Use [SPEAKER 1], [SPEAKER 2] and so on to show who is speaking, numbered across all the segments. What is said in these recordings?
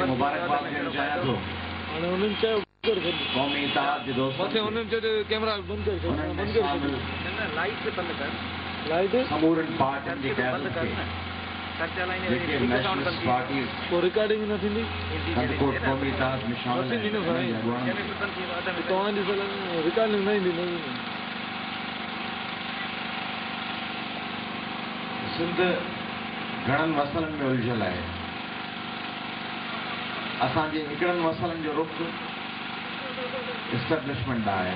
[SPEAKER 1] मुबारकबाद ॾियणु चाहियां थो क़ौमी इत्तेहाद जे दोस्तनि
[SPEAKER 2] कैमरा बंद कर
[SPEAKER 1] समूरनि पार्टियुनि जी क़यादत खे जेके नेशनलिस्ट पार्टी
[SPEAKER 2] रिकॉर्डिंग न थींदी
[SPEAKER 1] गंदकोट क़ौमी इत्तेहाद में शामिल आहिनि
[SPEAKER 2] तव्हांजी रिकॉर्डिंग न ईंदी
[SPEAKER 1] सिंध घणनि मसइलनि में उलझियल आहे। असांजे हिकिड़नि मसइलनि जो रुख इस्टेब्लिशमेंट आहे,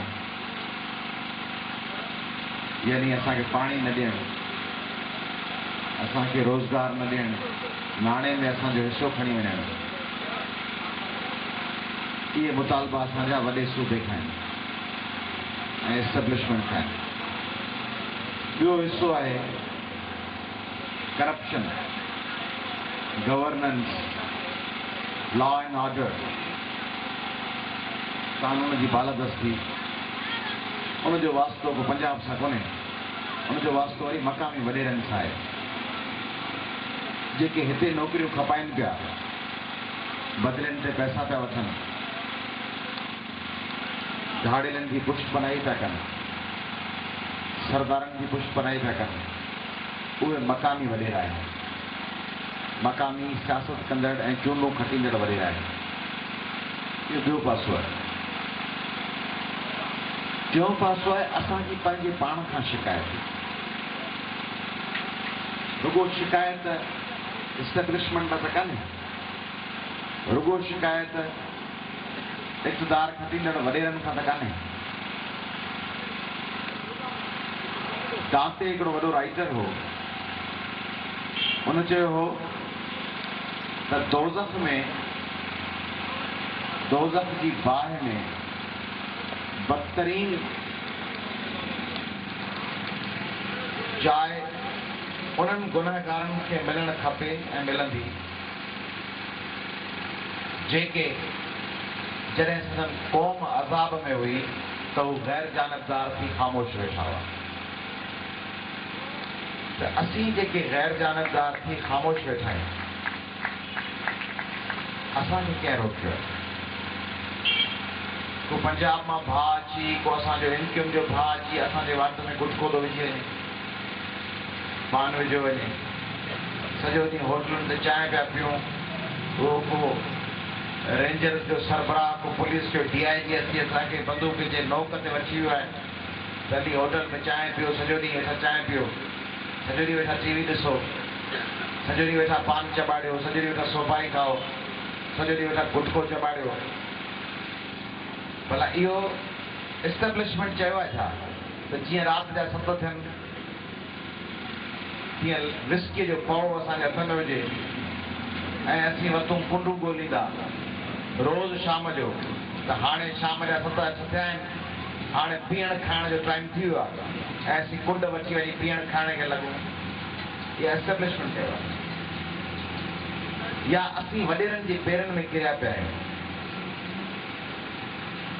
[SPEAKER 1] यानी असांखे पाणी न ॾियणु, असांखे रोज़गार न ॾियणु, नाणे में असांजो हिसो खणी वञणु। इहे मुतालबा असांजा वॾे सूबे खां आहिनि ऐं इस्टेब्लिशमेंट खां आहिनि। ॿियो हिसो आहे corruption, governance, law and order, कानून जी बालादस्ती। उनजो वास्तो को पंजाब सां कोन्हे, उनजो वास्तो वरी मक़ामी वॾेरनि सां आहे जेके हिते नौकरियूं खपाइनि पिया, बदिलनि ते पैसा पिया वठनि, झाड़ेलनि जी पुष्टपनाही पिया कनि, सरदारनि जी पुष्टपनाही पिया कनि। उहे मक़ामी वॾेरा आहिनि, मक़ामी सियासत कंदड़ ऐं चूंडूं खटींदड़ वॾेरा आहिनि। इहो ॿियो पासो आहे। टियों पासो आहे असांजी पंहिंजे पाण खां शिकायत। रुगो शिकायत इस्टेब्लिशमेंट त कान्हे, रुगो शिकायत इक़्तिदार खटींदड़ वॾेरनि खां त कान्हे। दांते हिकिड़ो वॾो राइटर हो, उन चयो हो त दोज़ख जी बाहि में बदतरीन जाइ उन्हनि गुनहगारनि खे मिलणु खपे ऐं मिलंदी जेके जॾहिं संदन क़ौम अज़ाब में हुई त हू गैर जानबदार थी ख़ामोश वेठा हुआ। त असीं जेके गैर जानबदार थी ख़ामोश वेठा आहियूं, असांखे कंहिं रोकियो? को पंजाब मां भाउ अची, को असांजो इनकम जो भाउ अची असांजे वाट में गुटको थो विझी वञे, पान विझो वञे, सॼो ॾींहुं होटलुनि ते चांहि पिया पियूं, को रेंजर जो सरबराह, को पुलिस जो DIG अची असांखे बंदूक जे नोक ते वठी वियो आहे, तॾहिं होटल में चांहि पियो, सॼो ॾींहुं वेठा चांहि पियो, सॼो ॾींहुं वेठा TV ॾिसो, सॼो ॾींहुं वेठा पान चॿाड़ियो, सॼो ॾींहुं वेठा सोपारी खाओ, सॼो ॾींहुं वेठा गुटको चॿाड़ियो। भला इहो इस्टेब्लिशमेंट चयो आहे छा त जीअं राति जा 7 थियनि तीअं विस्कीअ जो पौड़ो असांजे हथ में हुजे ऐं असीं वतूं कुंडू ॻोल्हींदा रोज़ शाम जो, त हाणे शाम जा 7 थिया आहिनि, हाणे पीअण खाइण जो टाइम थी वियो आहे ऐं असीं कुंड वठी वञी पीअण खाइण खे लॻूं। इहा एस्टेब्लिशमेंट चयो आहे। या असीं वॾेरनि जे पेरनि में किरिया पिया आहियूं।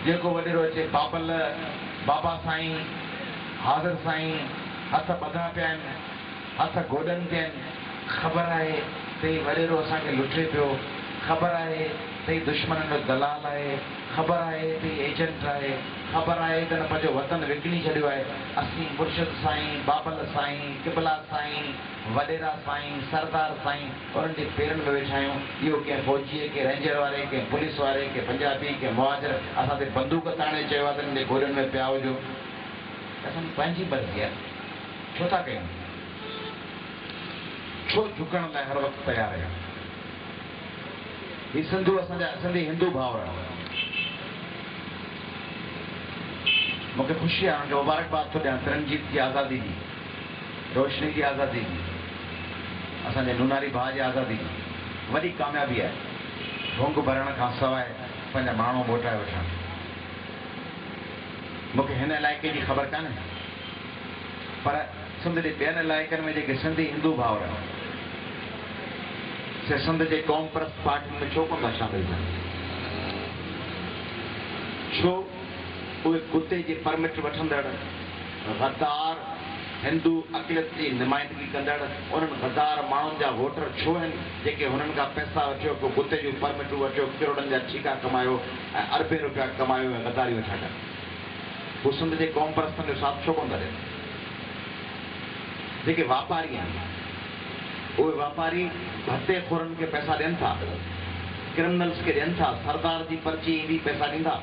[SPEAKER 1] जेको वॾेरो अचे बाबल, बाबा साईं, हाज़िर साईं, हथ ॿधा पिया आहिनि, हथ गोॾनि ते आहिनि। ख़बर आहे त ही वॾेरो असांखे लुटे पियो, ख़बर आहे त ही दुश्मन जो दलाल आहे, ख़बर आहे त ही एजेंट आहे, ख़बर आहे त पंहिंजो वतन विकिणी छॾियो आहे। असीं मुर्शिद साईं, बाबल साईं, किबला साईं, वॾेरा साईं, सरदार साईं उन्हनि जे पेरनि में वेठा आहियूं। इहो कंहिं फौजीअ, कंहिं रेंजर वारे, कंहिं पुलिस वारे, कंहिं पंजाबी, कंहिं मुहाजिर असां ते बंदूक ताणे चयो आहे त हिन जे गोॾनि में पिया हुजो। असांजी पंहिंजी मर्ज़ी आहे, छो था कयूं? छो झुकण लाइ हर वक़्तु तयारु आहियूं? ही सिंधू असांजा सिंधी हिंदू भाउर, मूंखे ख़ुशी आहे, उनखे मुबारकबाद थो ॾियां तरनजीत जी आज़ादी जी, रोशनी जी आज़ादी जी, असांजे नूनारी भाउ जी आज़ादी जी वॾी कामयाबी आहे। भुंग भरण खां सवाइ पंहिंजा माण्हू मोटाए वठण। मूंखे हिन इलाइक़े जी ख़बर कान्हे, पर सिंध जे ॿियनि इलाइक़नि में जेके सिंधी हिंदू भाउर आहिनि से सिंध जे क़ौम परस्त पार्टियुनि में छो कोन था शामिल थियनि? छो उहे कुते जे परमिट वठंदड़, गद्दार, हिंदू अक़लियत जी नुमाइंदगी कंदड़ उन्हनि गद्दार माण्हुनि जा वोटर छो आहिनि जेके हुननि खां पैसा वठियो को गुते जूं परमिटूं वठियो किरोड़नि जा ठीका कमायो ऐं अरबे रुपया कमायो ऐं गद्दारियूं वेठा कनि हू सिंध जे क़ौम परस्तनि जो साथ छो कोन था ॾियनि जेके वापारी आहिनि उहे वापारी भत्तेखोरनि खे पैसा ॾियनि था क्रिमिनल्स खे ॾियनि था सरदार जी पर्ची ईंदी पैसा ॾींदा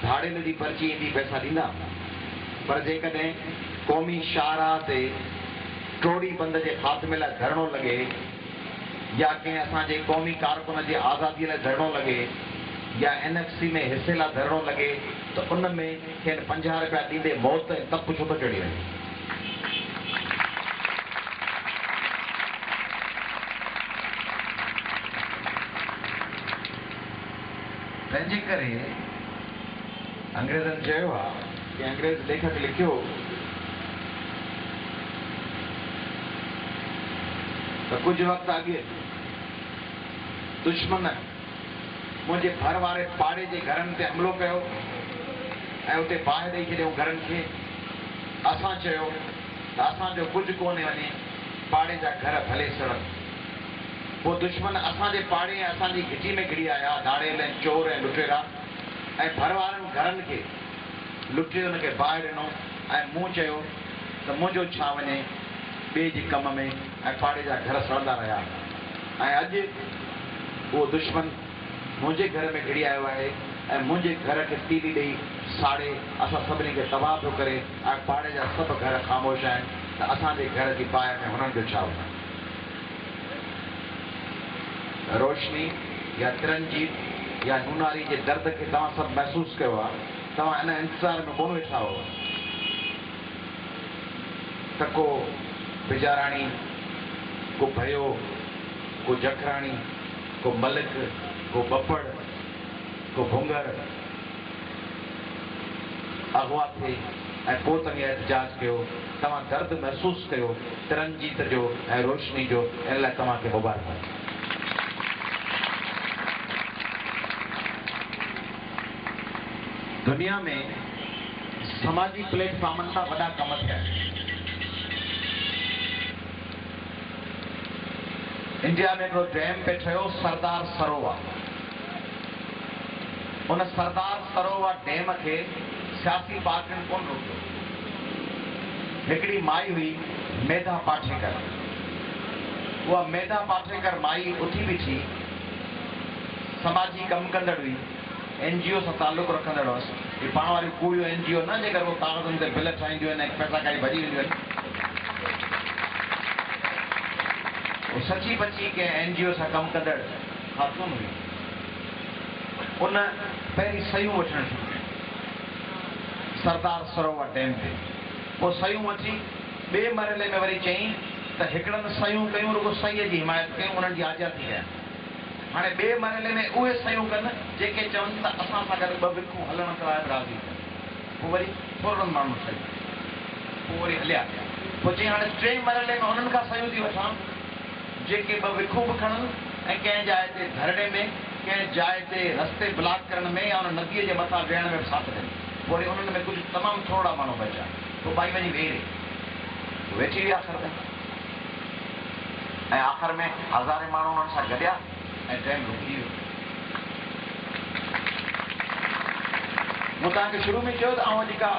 [SPEAKER 1] धाड़ेल जी पर्ची ईंदी पैसा ॾींदा पर जेकॾहिं क़ौमी शाहराह ते टोड़ी बंद जे ख़ात्मे लाइ धरणो लॻे या कंहिं असांजे क़ौमी कारकुन जी आज़ादीअ लाइ धरणो लॻे या NFC में हिसे लाइ धरणो लॻे त उन में खेनि 50 रुपया ॾींदे मौत ऐं तप छो थो चढ़ी वञे तंहिंजे करे अंग्रेज़नि चयो आहे कि अंग्रेज लेखक लिखियो तो कुछ वक्त अॻे दुश्मन मुंहिंजे घर वारे पाड़े जे घरनि ते हमलो कयो ऐं उते बाहि ॾेई छॾियऊं घरनि खे असां चयो त असांजो कुझु कोन्हे वञे पाड़े जा घर भले सड़नि पोइ दुश्मन असांजे पाड़े ऐं असांजी घिटी में घिड़ी आया धाड़ेल ऐं चोर ऐं लुटेरा ऐं घर वारनि घरनि खे लुटे हुनखे बाहि ॾिनो ऐं मूं चयो त मुंहिंजो छा वञे ॿिए जे कम में ऐं पाड़े जा घर सड़ंदा रहिया ऐं अॼु उहो दुश्मन मुंहिंजे घर में घिड़ी आयो आहे ऐं मुंहिंजे घर खे तीली ॾेई साड़े असां सभिनी खे तबाह पियो करे ऐं पाड़े जा सभु घर ख़ामोश आहिनि त असांजे घर जी बाहि में हुननि जो छा वञे रोशनी या तिरंजीत या नूनारी जे दर्द खे तव्हां सभु महसूसु कयो आहे तव्हां इन इंतज़ार में कोन वेठा हो त को बिजाराणी को भयो को जखराणी को मलिक को बपड़ को भुंगर अगवा थिए ऐं पोइ तव्हां एहतजाज कयो तव्हां दर्द महसूसु कयो तिरंजीत जो ऐं रोशनी जो इन लाइ तव्हांखे मुबारक दुनिया में समाजी प्लेटफॉर्मनि तां वॾा कम थिया इंडिया में हिकिड़ो डैम पे ठहियो सरदार सरोवर उन सरदार सरोवर डैम खे सियासी पार्टियुनि कोन रोकियो हिकिड़ी माई हुई मेधा पाठेकर उहा मेधा पाठेकर माई उथी बीठी समाजी कमु कंदड़ हुई NGO सां तालुक़ु रखंदड़ हुअसि ही पाण वारी कूड़ियूं NGO न जेकर उहो कागज़नि ते बिल ठाहींदियूं आहिनि ऐं पैसा खाई भॼी वेंदियूं आहिनि उहो सची बची कंहिं NGO सां कमु कंदड़ ख़ातून हुई उन पहिरीं सयूं वठणु शुरू कयूं सरदार सरोवर डैम ते पोइ सयूं वठी ॿिए मरहले में वरी चई त हिकिड़नि सयूं कयूं रुॻो सईअ जी हिमायत कयूं उन्हनि जी आज़ादी कया हाणे ॿिए मरहले में उहे सयूं कनि जेके चवनि त असां सां गॾु ॿ विखूं हलण कराए राज़ी पोइ वरी थोरनि माण्हुनि सयूं पोइ वरी हलिया पोइ चई हाणे टे मरहले में उन्हनि खां सयूं थी वठां जेके ॿ विखूं बि खणनि ऐं कंहिं जाइ ते धरणे में कंहिं जाइ ते रस्ते ब्लॉक करण में या उन नदीअ जे मथां वेहण में साथ ॾियनि पोइ वरी उन्हनि में कुझु तमामु थोरा माण्हू बचिया पोइ भाई वञी वेही रही वेठी हुई आख़िर में ऐं आख़िर में हज़ारे माण्हू उन्हनि सां गॾिया ऐं डैम रुकी वियो मूं तव्हांखे शुरू में चयो त आउं जेका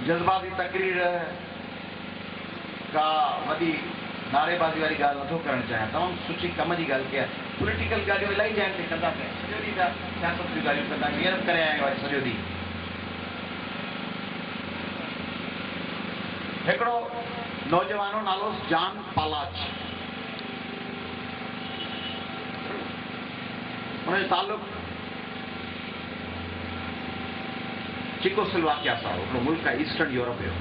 [SPEAKER 1] जज़्बाती तकरीर का वॾी नारेबाज़ी वारी ॻाल्हि नथो करणु चाहियां तमामु सुठी कम जी ॻाल्हि कई आहे पॉलिटिकल ॻाल्हियूं इलाही जॻहि ते कंदा पिया सॼो ॾींहुं पिया सियासत जूं ॻाल्हियूं कंदा हींअर करे आया आहियूं सॼो ॾींहुं हिकिड़ो नौजवानो नालो जान पालाच उनजो ताल्लुक़ु चिकोस्लोवाकिया सां हो हिकिड़ो मुल्क आहे ईस्टर्न यूरोप जो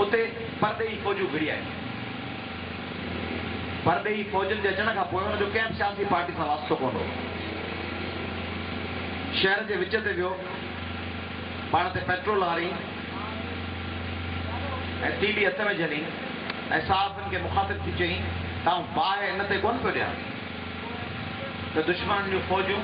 [SPEAKER 1] उते परदेही फ़ौजूं घिड़ी आहिनि परदेही फ़ौजनि जे अचण खां पोइ हुनजो कंहिं सियासी पार्टी सां वास्तो कोन हो शहर जे विच ते वियो पाण ते पेट्रोल हारी ऐं तीली हथ में झली ऐं साहबनि खे मुखातिब थी चई तव्हां बाहि हिन ते कोन पियो ॾियां त दुश्मन जूं फ़ौजूं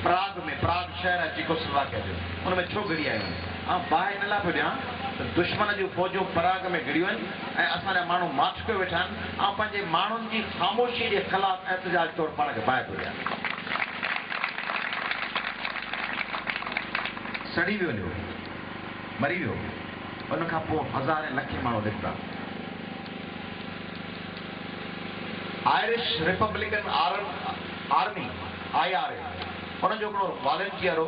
[SPEAKER 1] प्राग शहर आहे चिकोस्लोवाकिया जो उन में छो घिरी आयूं आहिनि बाहि हिन लाइ पियो ॾियां त दुश्मन जूं फ़ौजूं पराग में घिड़ियूं आहिनि ऐं असांजा माण्हू माठके वेठा आहिनि ऐं पंहिंजे माण्हुनि जी ख़ामोशी जे ख़िलाफ़ एहतजाज तौरु पाण खे बाहि पिया सड़ी वियो हुयो मरी वियो उन खां पोइ हज़ारे लखे माण्हू निकिता आयरिश रिपब्लिकन आर्मी IRA उन जो हिकिड़ो वॉलंटियर हो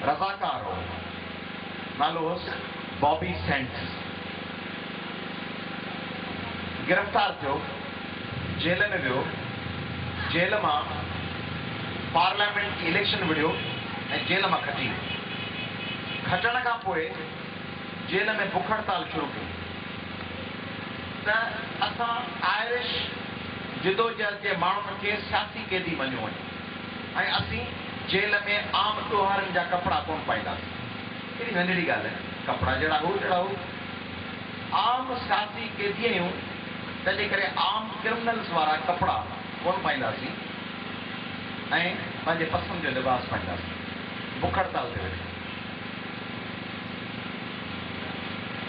[SPEAKER 1] रज़ाकार हो नालो हुउसि बॉबी सेंड्स गिरफ़्तार थियो जेल में वियो जेल मां पार्लियामेंट इलेक्शन विढ़ियो ऐं जेल मां खटी खटण खां पोइ जेल में बुख हड़ताल शुरू कई त असां आयरिश जिदोजहद जे माण्हुनि खे सियासी क़ैदी मञियो वञे ऐं असीं जेल में आम त्योहारनि जा कपिड़ा कोन पाईंदासीं कहिड़ी नंढड़ी ॻाल्हि आहे कपिड़ा जहिड़ा हू आम सियासी क़ैदी आहियूं तंहिंजे करे आम क्रिमिनल्स वारा कपिड़ा कोन पाईंदासीं ऐं पंहिंजे पसंदि जो लिबास पाईंदासीं बुख हड़ताल ते वेठो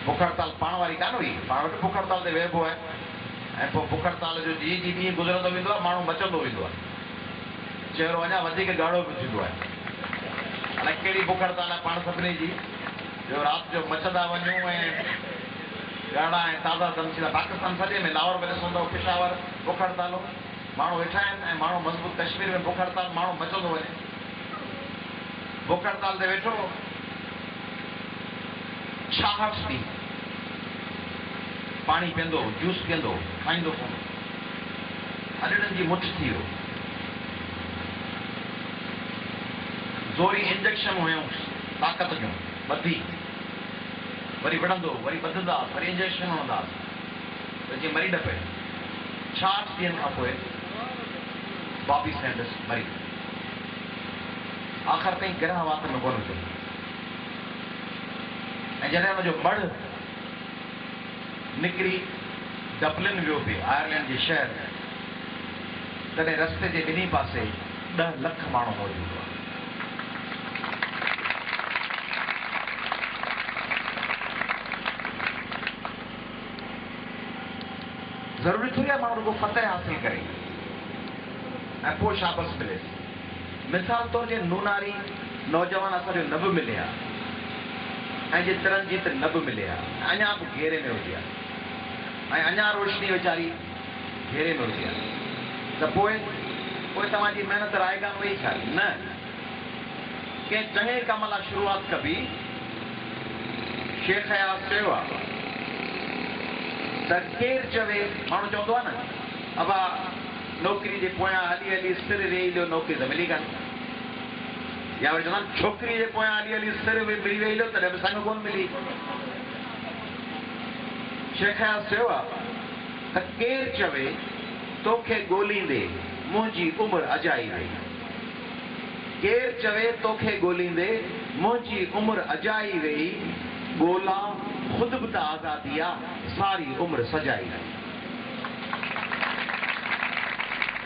[SPEAKER 1] बुख हड़ताल पाण वारी कान हुई पाण वटि बुख हड़ताल ते वेहबो आहे ऐं पोइ बुख हड़ताल जो जीअं ॾींहुं गुज़रंदो वेंदो आहे माण्हू मचंदो वेंदो आहे चहिरो अञा वधीक ॻाढ़ो बि थींदो आहे अलाए कहिड़ी बुख हड़ताल आहे पाण सभिनी जी जो राति जो मचंदा वञूं ऐं ॻाढ़ा ऐं ताज़ा दम थींदा पाकिस्तान सॼे में लाहौर में ॾिसंदो पेशावर बुख हड़ताल माण्हू वेठा आहिनि ऐं माण्हू मज़बूत कश्मीर में बुख हड़ताल माण्हू मचंदो वञे बुख हड़ताल ते वेठो 66 ॾींहं पाणी पीअंदो जूस पीअंदो खाईंदो कोन अॾड़नि जी मुठ थी वियो ज़ोरी इंजेक्शन हुयूंसि ताक़त जूं ॿधी वरी विढ़ंदो वरी ॿधंदासीं वरी इंजेक्शन हणंदासीं त जीअं मरी न पए 66 ॾींहंनि खां पोइ बॉबी सैंडर्स मरी आख़िर ताईं गिरह वात में कोन थियो ऐं जॾहिं हुनजो मढ़ निकिरी डबलिन वियो पिए आयरलैंड जे शहर तॾहिं रस्ते जे ॿिन्ही पासे 10 लख माण्हू मौजूदु हुआ ज़रूरी थोरी आहे माण्हू रुॻो फतह हासिल करे ऐं पोइ शाबस मिले मिसाल तौर ते नूनारी नौजवान असांजो न बि मिले हा ऐं जे तरनजीत न बि मिले हा अञा बि घेरे में हुजे हा ऐं अञा रोशनी वीचारी घेरे में हुजे हा त पोइ तव्हांजी महिनत रायगान वई छा न कंहिं चङे कम लाइ शुरूआत कबी शेख हयात चयो आहे त केरु चवे माण्हू चवंदो आहे न अबा नौकिरी जे पोयां हली हली सिर वेही लियो नौकिरी त मिली कान या वरी चवंदा आहिनि छोकिरी जे पोयां हली हली सिर वेही लियो तॾहिं बि संग कोन मिली शेख हयात चयो आहे त केरु चवे तोखे ॻोल्हींदे मुंहिंजी उमिरि अजाई वई केरु चवे तोखे ॻोल्हींदे मुंहिंजी उमिरि अजाई वई ॻोल्हा ख़ुदि बि त आज़ादी आहे सारी उमिरि सजाई वई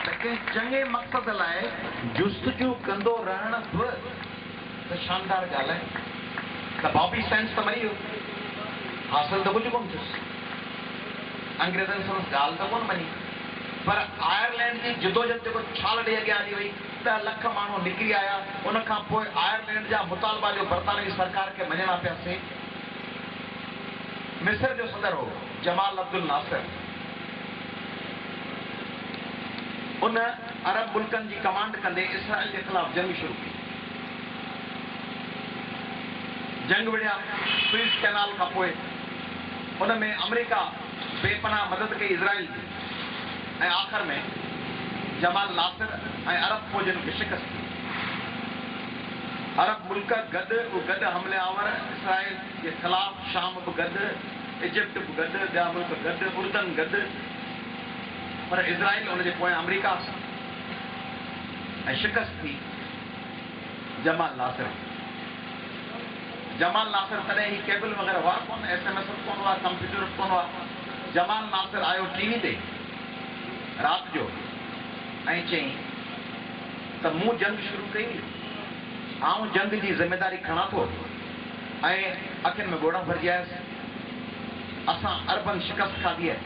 [SPEAKER 1] त कंहिं चङे मक़सद लाइ जुस्तजू कंदो रहण बि त शानदार ॻाल्हि आहे त बॉबी सेंड्स त मरी वियो हासिल त कुझु कोन थियुसि अंग्रेज़नि सां ॻाल्हि त कोन मञी पर आयरलैंड जी जिदोजहद जेको छाल ॾेई अॻियां हली वई 10 लख माण्हू निकिरी आया उन खां पोइ आयरलैंड जा मुतालबा जो बरतानवी सरकार खे मञणा पियासीं मिस्र जो सदर हो जमाल अब्दुल नासिर उन अरब मुल्कनि जी कमांड कंदे इसराइल जे ख़िलाफ़ जंग शुरू की जंग विढ़िया स्वीज़ कैनाल खां पोइ उन में अमेरिका बेपनाह मदद कई इज़राइल जी ऐं आख़िर में जमाल नासिर ऐं अरब फ़ौजनि खे शिकस्त थी अरब मुल्क गॾु हमले आवर इसराइल जे ख़िलाफ़ शाम बि गॾु इजिप्ट बि गॾु ॿिया मुल्क गॾु उर्दन गॾु पर इज़राइल हुनजे पोयां अमेरिका ऐं शिकस्त थी जमाल नासिर तॾहिं ही केबल वग़ैरह हुआ कोन SMS कोन हुआ कंप्यूटर कोन हुआ जमाल नासिर आयो टीवी ते राति जो ऐं चई त मूं जंग शुरू कई आऊं जंग जी ज़िमेदारी खणां थो ऐं अखियुनि में ॻोड़ा भरिजी आयसि। असां अरबन शिकस्त खाधी आहे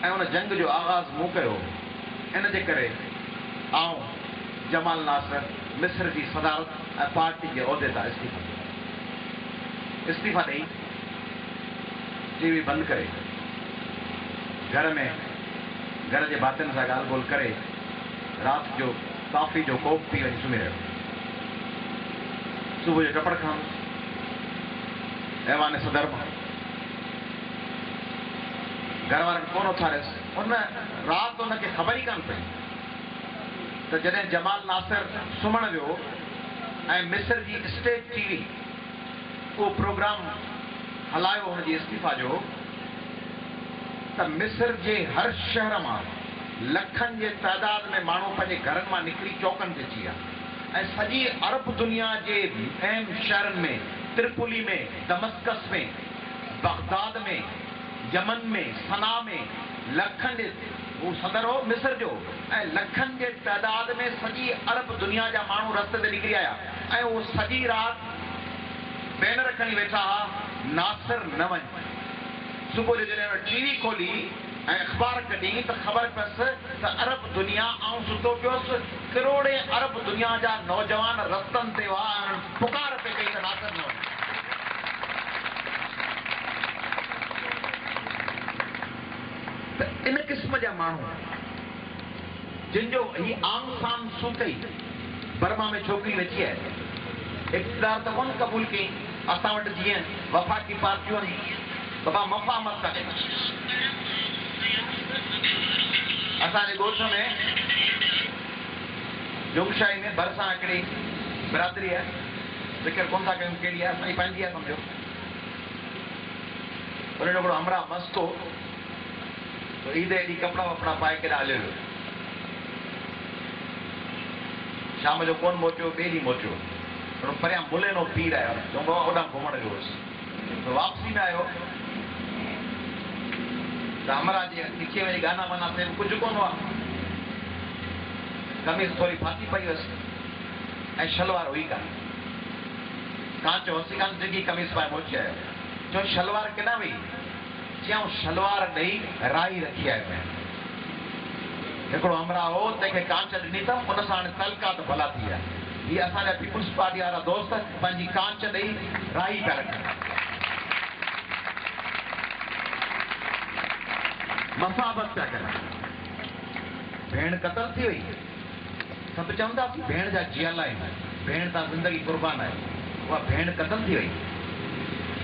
[SPEAKER 1] ऐं उन जंग जो आगाज़ मूं कयो। इन जे करे आउं जमाल नासिर मिस्र जी सदारत ऐं पार्टी जे उहिदे तां इस्तीफ़ा ॾेई टीवी बंदि करे घर जे भातियुनि सां ॻाल्हि ॿोल करे राति जो कॉफ़ी जो कोप पी वञी सुम्ही रहियो। सुबुह जो टपड़ खां ऐवान सदर मां घर वारनि कोन उथारियसि। उन राति उनखे ख़बर ई कान पई त जॾहिं जमाल नासिर सुम्हण वियो ऐं मिस्र जी स्टेट टीवी उहो प्रोग्राम हलायो हुनजी इस्तीफ़ा जो, त मिस्र जे हर शहर मां लखनि जे तइदाद में माण्हू पंहिंजे घरनि मां निकिरी चौकनि ते अची विया ऐं सॼी अरब दुनिया जे अहम शहरनि में, त्रिपुली में, दमस्कस में, बगदाद में, यमन में, सना में लखनि जे हू सदर हो मिस्र जो ऐं लखनि जे तइदाद में सॼी अरब दुनिया जा माण्हू रस्ते ते निकिरी आया ऐं उहो सॼी राति बैनर खणी वेठा हा, नासिर न वञ। सुबुह जो जॾहिं टीवी खोली ऐं अख़बार कढी त ख़बर पयसि त अरब दुनिया आउं सुतो पियोसि, करोड़े अरब दुनिया जा नौजवान रस्तनि ते हुआ ऐं पुकार पे कई त नासिर न वञ। त इन क़िस्म जा माण्हू जिन जो ही आंग सान सूकई बर्मा में छोकिरी वेठी आहे, इक़्तिदार त कोन क़बूल कई। असां वटि जीअं वफ़ाक़ी पार्टियूं आहिनि, बाबा मफ़ाहमत था कनि। असांजे ॻोठ में जुमशाही में भरिसां हिकिड़ी बिरादरी आहे, ज़िक्र कोन था कयूं कहिड़ी आहे, असांजी पंहिंजी आहे सम्झो। उन जो हिकिड़ो हमरा मस्त हो, तो ईद एॾी कपिड़ा वपड़ा पाए करे हलियो वियो। शाम जो कोन मोटियो, ॿिए ॾींहुं मोटियो। थोरो परियां मुलेनो पीर आयो, चऊं बाबा होॾां घुमण वियो हुउसि। तो वापसी में आयो त हमरा जी लिखी वञी गाना वाना ते कुझु कोन हुआ। कमीज़ थोरी फाटी पई हुअसि ऐं शलवार हुई कान। कांच होसी कान ॾिघी कमीज़ पाए मोची आयो। चयो शलवार केॾां वई? चयऊं शलवार ॾेई राई रखी आयो आहियां। हिकिड़ो हमरा हो तंहिंखे कांच ॾिनी अथऊं, उन सां हाणे तलका त भला थी विया। हीअ असांजा पीपुल्स पार्टी वारा दोस्त पंहिंजी कांच ॾेई राई पिया रखनि। मफ़ाबत पिया कनि। भेण क़तल थी वई, सभु चवंदा भेण जा जियल आहिनि, भेण तां ज़िंदगी क़ुर्बान आहे। उहा भेण क़तल थी वई,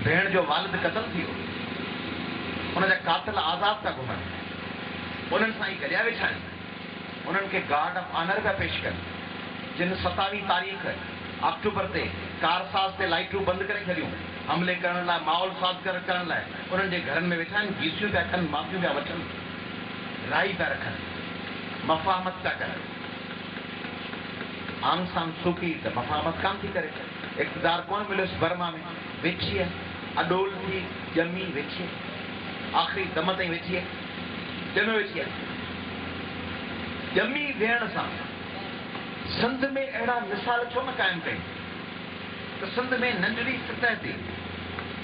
[SPEAKER 1] भेण जो वालिद क़तल थी वियो, उनजा कातिल आज़ाद था घुमनि, उन्हनि सां ई गॾिया वेठा आहिनि। उन्हनि खे गार्ड ऑफ ऑनर पिया पेश कनि, जिन 27 तारीख़ अक्टूबर ते कारसाज़ ते लाइटूं बंदि करे छॾियूं हमले करण लाइ, माहौल साज़ करण लाइ। उन्हनि जे घरनि में वेठा आहिनि, गीसियूं पिया कनि, माफ़ियूं पिया वठनि, राई पिया रखनि, मफ़ाहमत पिया कनि। आंग सान सूकी त मफ़ाहमत कान थी करे, इक़्तिदार कोन मिलियोसि बर्मा में, वेठी आहे अडोल थी ॼमी वेठी आहे, आख़िरी दम ताईं वेठी आहे, ॼमे वेठी आहे। ॼमी वेहण सां सिंध में अहिड़ा मिसाल छो न क़ाइमु कई त सिंध में नंढड़ी सतह ते,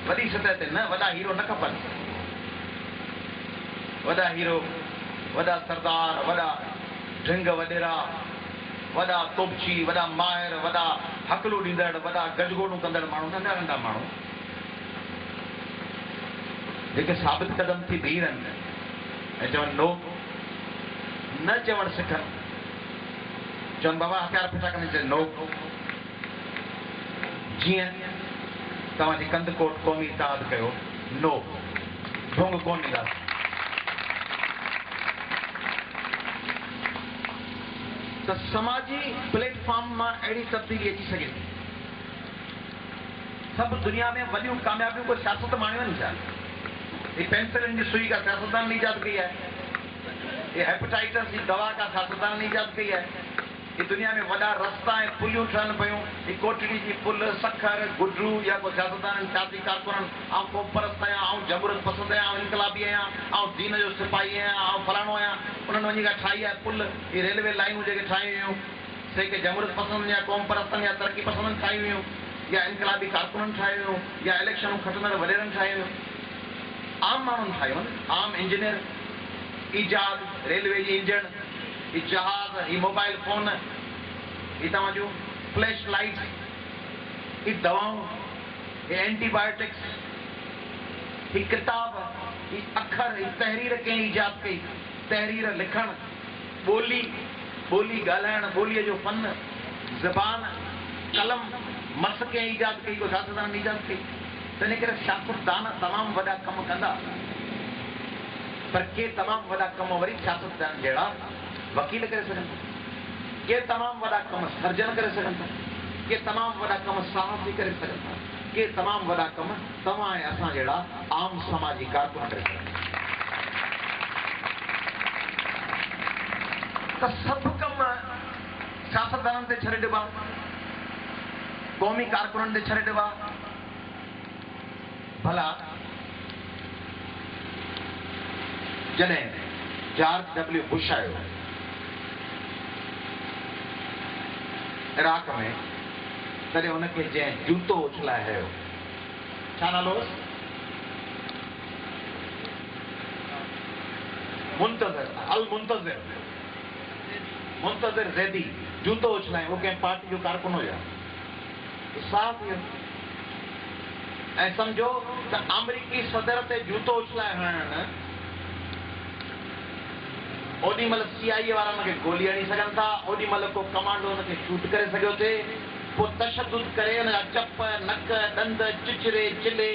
[SPEAKER 1] वॾी सतह ते न, वॾा हीरो न खपनि। वॾा हीरो, वॾा सरदार, वॾा ढिंग वॾेरा, वॾा तोपची, वॾा माहिर, वॾा हकलू ॾींदड़, वॾा गजगोड़ू कंदड़ माण्हू, नंढा नंढा माण्हू जेके साबित कदम थी बीह रहनि ऐं चवनि नो, न चवणु सिखनि। चवनि बाबा हथियार फिटा कनि, चवनि नो। जीअं तव्हांजी कंदकोट क़ौमी इत्तेहाद कयो, नो, ढोंग कोन ॾींदासीं। त समाजी प्लेटफॉर्म मां अहिड़ी तब्दीली अची सघे थी। सभु दुनिया में वॾियूं कामयाबियूं को सियासत माणियूं आहिनि छा? ये पेंसिलिन की सुई का सियासतदान ने ईजाद की है, ये हेपेटाइटिस की दवा का सियासतदान ने ईजाद की है। ये दुनिया में वॾा रस्ता ऐं पुलियूं ठहनि पियूं, ये कोटड़ी जी पुल, सखर, गुडरू या को सियासतदान सियासी कारकुननि, आउं क़ौम परस्त आहियां, आउं जमहूरियत पसंद आहियां, आउं इनकलाबी आहियां, आउं दीन जो सिपाही आहियां, आउं फलाणो आहियां। उन्हनि वञी करे ठाही आहे पुल, ये रेलवे लाइनूं जेके ठाहियूं हुयूं, से के जमहूरियत पसंद या क़ौम परस्तनि या तरक़ी पसंदनि ठाहियूं हुयूं। या इनकलाबी कारकुननि ठाहियो या इलेक्शनूं खटंदड़ वॾेरनि ठाहियो, आम माण्हुनि ठाहियो न, आम इंजीनियर, ईजाद, रेलवे जी इंजन, ही जहाज, ही मोबाइल फोन, ही तव्हांजो फ्लैश लाइट, ही दवाऊं, ही एंटीबायोटिक्स, ही किताब, ही अखर, ही तहरीर कंहिं ईजाद कई, तहरीर लिखण, ॿोली, ॿोली ॻाल्हाइण, ॿोलीअ जो फन, ज़बान, कलम, मस कंहिं ईजाद कई, को सियासतदान ईजाद कई। तंहिं करे सियासतदान तमामु वॾा कम कंदा, पर के तमामु वॾा कम वरी सियासतदान जहिड़ा वकील करे सघनि था, के तमामु वॾा कम सर्जन करे सघनि था, के तमामु वॾा कम साहसी करे सघनि था, के तमामु वॾा कम तव्हां ऐं असां जहिड़ा आम समाजी कारकुन करे सघनि था। त सभु कम सियासतदाननि ते छॾे ॾिबा, क़ौमी कारकुननि ते छॾे ॾिबा। भला जॾहिं जॉर्ज डब्ल्यू बुश आयो इराक में, तॾहिं हुनखे जंहिं जूतो उछलायो, छा नालो हुअसि? मुंतज़िर ज़ैदी जूतो उछलायो, वो कंहिं पार्टी जो कारकुन हुया, साफ़ हुयो। ऐं सम्झो त अमरीकी सदर ते जूतो उछलाए हणण, ओॾी महिल CIA वारा हुनखे गोली हणी सघनि था, ओॾी महिल को कमांडो हुनखे शूट करे सघियो थिए, पोइ तशदुद करे हुनजा चप, नक, ॾंद चिचरे चिले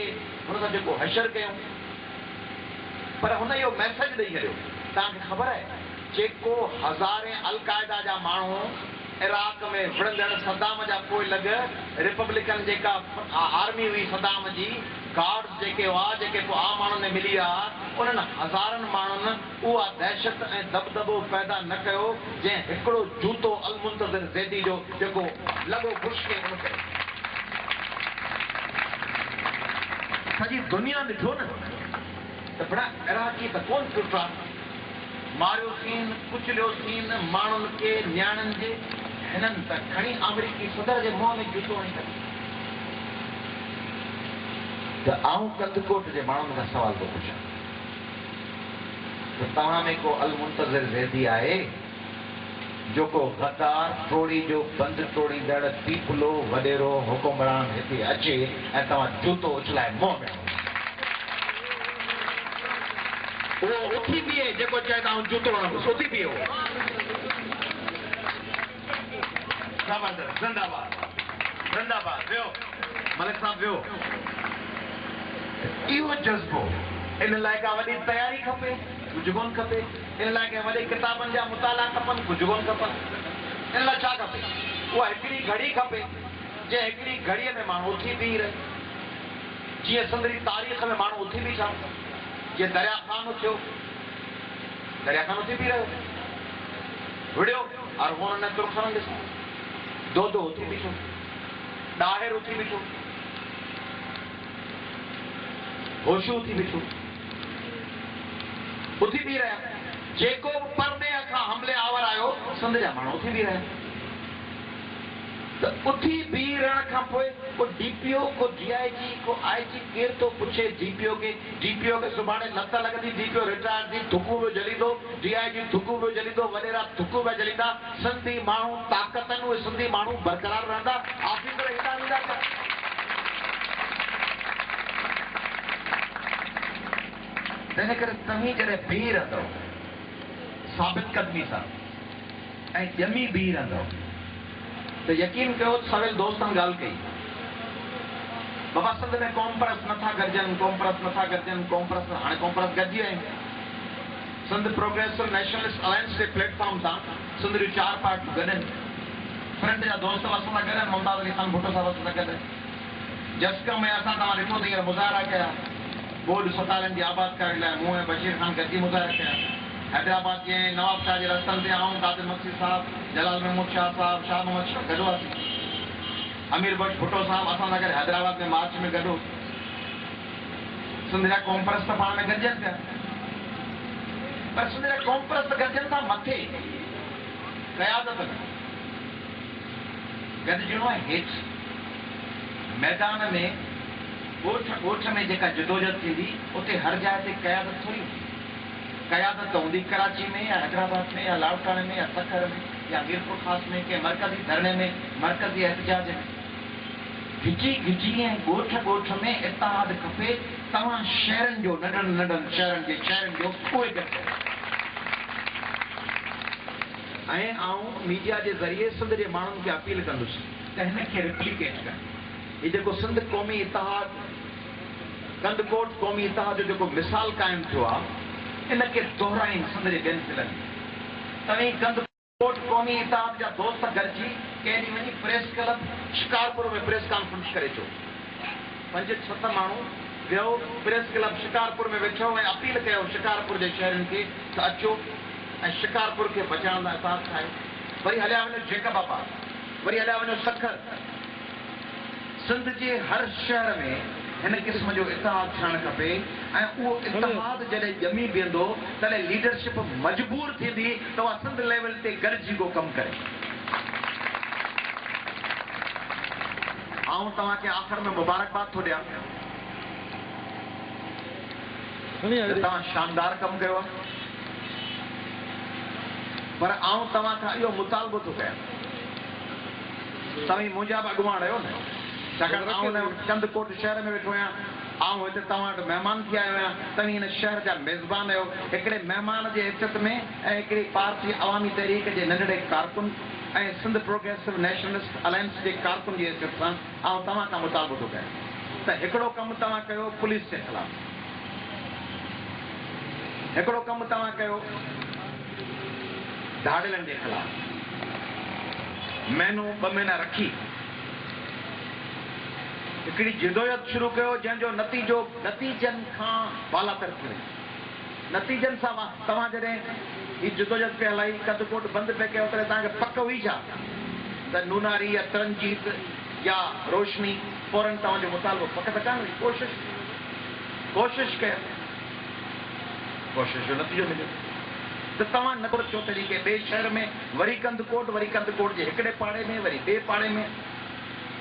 [SPEAKER 1] हुन सां जेको हशर कयूं, पर हुन इहो मैसेज ॾेई छॾियो। तव्हांखे ख़बर आहे, जेको हज़ारे अलकायदा जा माण्हू इराक में विढ़ंदड़ सदाम जा पोइ लॻ, रिपब्लिकन जेका आर्मी हुई सदाम जी, गार्ड्स जेके हुआ, जेके पोइ आम माण्हुनि में मिली विया, उन्हनि हज़ारनि माण्हुनि उहा दहशत ऐं दबदबो पैदा न कयो जंहिं हिकिड़ो जूतो अल मुंतज़िर ज़ैदी जो जेको लॻो बुश खे उन कयो। सॼी दुनिया ॾिठो न त बड़ा इराकी त कोन टुटा, मारियोसीं, कुचलियोसीं माण्हुनि खे, न्याणियुनि जे, हिननि त खणी अमरीकी सदर जे मुंहं में जूतो हणी करे। त आऊं कंदकोट जे माण्हुनि खां सवाल थो पुछां त तव्हां में को अल मुंतज़िर ज़ैदी आहे जेको गद्दार, टोड़ी जो बंदि टोड़ींदड़, पीपलो वॾेरो हुकुमरान हिते अचे ऐं तव्हां जूतो उछलाए मुंहं में उहो उथी बीहे, जेको चए त आऊं जूतो हणंदुसि, उथी बीहे उहो। ज़बरदस्त, ज़िंदाबाद, ज़िंदाबाद, वियो मलिक साहब, वियो। इहो जज़्बो, इन लाइ का वॾी तयारी खपे, कुझु कोन खपे। इन लाइ कंहिं वॾे किताबनि जा मुताला खपनि, कुझु कोन खपनि। इन लाइ छा खपे? उहा हिकिड़ी घड़ी खपे, जंहिं हिकिड़ी घड़ीअ में माण्हू उथी बीही रहे, जीअं सिंधी तारीख़ में माण्हू उथी बीठा, जीअं दरिया ख़ान उथियो, दरिया ख़ान उथी बीही रहियो, विड़ियो और हुन न तुरखण ॾिसो, दो उथी बीठो, ॾाहिर उथी बीठो, होशू उथी बीठो, उथी बीह रहिया। जेको परदे खां हमले आवर आयो, सिंध जा माण्हू उथी बीह रहिया। त उथी बीह रहण खां पोइ को DPO, को DIG, को IG केर थो पुछे DPO खे सुभाणे लत लॻंदी, DPO रिटायर थी, थुकू बि जलींदो, DIG थुकू बि जलींदो, वॾेरा थुकू बि जलींदा। सिंधी माण्हू ताक़त आहिनि, उहे सिंधी माण्हू बरक़रार रहंदा, ऑफिसर हितां ईंदा। तंहिं करे तव्हीं जॾहिं बीह रहंदव साबित क़दमी सां ऐं ॼमी बीह रहंदव त यकीन कयो, सवेल दोस्तनि ॻाल्हि कई, बाबा सिंध में कॉम्प्रेस नथा गॾजनि, कॉम्प्रेस नथा गॾजनि, कॉम्प्रेस, हाणे कॉम्प्रेस गॾिजी आहियूं। सिंध प्रोग्रेसिव नेशनलिस्ट अलायंस जे प्लेटफॉर्म तां सिंध जूं 4 पार्टियूं गॾनि, फ्रंट जा दोस्त असां सां गॾनि, मुमताज़ अली खान भुट्टो साहिब सां गॾु, जस्कम में असां तव्हां ॾिठो त हींअर मुज़ाहिरा कया, बोर्ड सतालनि जी आबादकारी लाइ मूं ऐं बशीर खान गॾिजी मुज़ाहिरा कया। हैदराबाद जे नवाब शाह जे रस्तनि ते आऊं, कादिर मक्सी साहब, जलाल महमूद शाह साहब, शाह मोहम्मद शाह गॾु हुआसीं, अमीर बख्श भुट्टो साहब असां सां गॾु हैदराबाद में मार्च में गॾु। सिंध जा कॉम्प्रेस त पाण में गॾजनि पिया, पर सिंध जा कॉम्प्रेस त गॾजनि था मथे, क़यादत में गॾिजणो आहे हेठि। मैदान में ॻोठ में जेका जदोजहद थींदी उते हर जाइ ते क़यादत थोरी हूंदी। क़यादत हूंदी कराची में या हैदराबाद में या लाड़काने में या सखर में या मीरपुर ख़ास में कंहिं मरकज़ी धरणे में मरकज़ी एहतजाज में घिची घिची ऐं ॻोठ में इतिहाद खपे। तव्हां शहरनि जो नंढनि नंढनि शहरनि जो कोई गॾु ऐं आऊं मीडिया जे ज़रिए सिंध जे माण्हुनि खे अपील कंदुसि त हिन खे रिप्लिकेट कर। हीउ जेको सिंध क़ौमी इतिहाद कंदकोट क़ौमी इतिहाद जो जेको मिसाल क़ाइमु थियो आहे इन खे दोहराइनि सिंध जे ॿियनि ज़िलनि में। तव्हीं कंदकोट क़ौमी इतिहाद जा दोस्त गॾिजी कंहिं ॾींहुं वञी प्रेस क्लब शिकारपुर में प्रेस कॉन्फ्रेंस करे अचो। 5-7 माण्हू वियो प्रेस क्लब शिकारपुर में वेठो ऐं अपील कयो शिकारपुर जे शहरनि खे त अचो ऐं शिकारपुर खे बचाइण लाइ साथ ठाहियो। वरी हलिया वञो जेकबाबाद, वरी हलिया वञो सखर। सिंध जे हर शहर में हिन क़िस्म जो इतिहाद थियणु खपे ऐं उहो इतिहाद जॾहिं ॼमी बीहंदो तॾहिं लीडरशिप मजबूर थींदी त उहा सिंध लेवल ते गॾिजी को कमु करे। आऊं तव्हांखे आख़िर में मुबारकबाद थो ॾियां तव्हां शानदार कमु कयो आहे। पर आऊं तव्हां खां इहो मुतालबो थो कयां तव्हीं मुंहिंजा बि अॻुवान आहियो न। छाकाणि आऊं कंदकोट शहर में वेठो आहियां, आऊं हिते तव्हां वटि महिमान थी आयो आहियां, तव्हीं हिन शहर जा मेज़बान आहियो। हिकिड़े महिमान जे इज़त में ऐं हिकिड़ी पार्टी अवामी तहरीक जे नंढड़े कारकुन ऐं सिंध प्रोग्रेसिव नेशनलिस्ट अलायंस जे कारकुन जी इज़त सां आऊं तव्हां खां मुतालबो थो कयां त हिकिड़ो कमु तव्हां कयो पुलिस जे ख़िलाफ़, हिकिड़ो कमु तव्हां कयो धाड़िलनि जे ख़िलाफ़। महीनो 2 महीना रखी हिकिड़ी जिदोजहद शुरू कयो जंहिंजो नतीजनि खां बालातर थी वञे। नतीजनि सां तव्हां जॾहिं हीअ जिदोजहद पे हलाई कंदकोट बंदि पे कयो तॾहिं तव्हांखे पक हुई छा त नूनारी या तरनजीत या रोशनी फौरन तव्हांजो मुतालबो पक त कान हुई। कोशिश कयो, कोशिश जो नतीजो मिलियो त तव्हां न चो तरीक़े ॿिए शहर में वरी कंदकोट जे हिकिड़े पाड़े में वरी ॿिए पाड़े में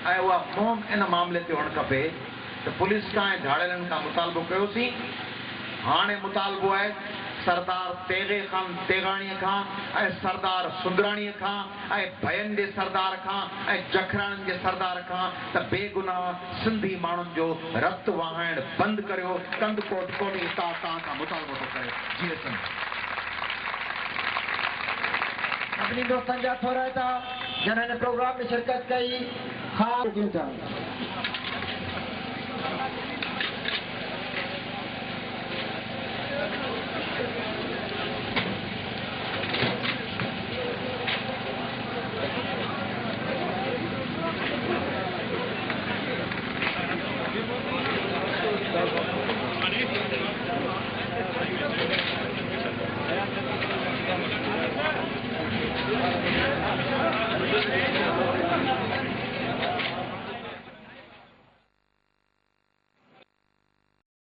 [SPEAKER 1] ऐं उहा मुहिम इन मामले ते हुअणु खपे त पुलिस खां ऐं धाड़िलनि खां मुतालबो कयोसीं। हाणे मुतालबो आहे सरदार तेगे खान तेगाणीअ खां ऐं सरदार सुंदराणीअ खां ऐं भयनि जे सरदार खां ऐं जखराणनि जे सरदार खां त बेगुनाह सिंधी माण्हुनि जो रत वहाइण बंदि करियो। कंदकोट क़ौमी इतिहाद तव्हां खां मुतालबो थो करे। जीअं सिंध
[SPEAKER 3] अपनी दोस्तन जा थोड़ा था जिन्होंने प्रोग्राम में शिरकत कई। हाँ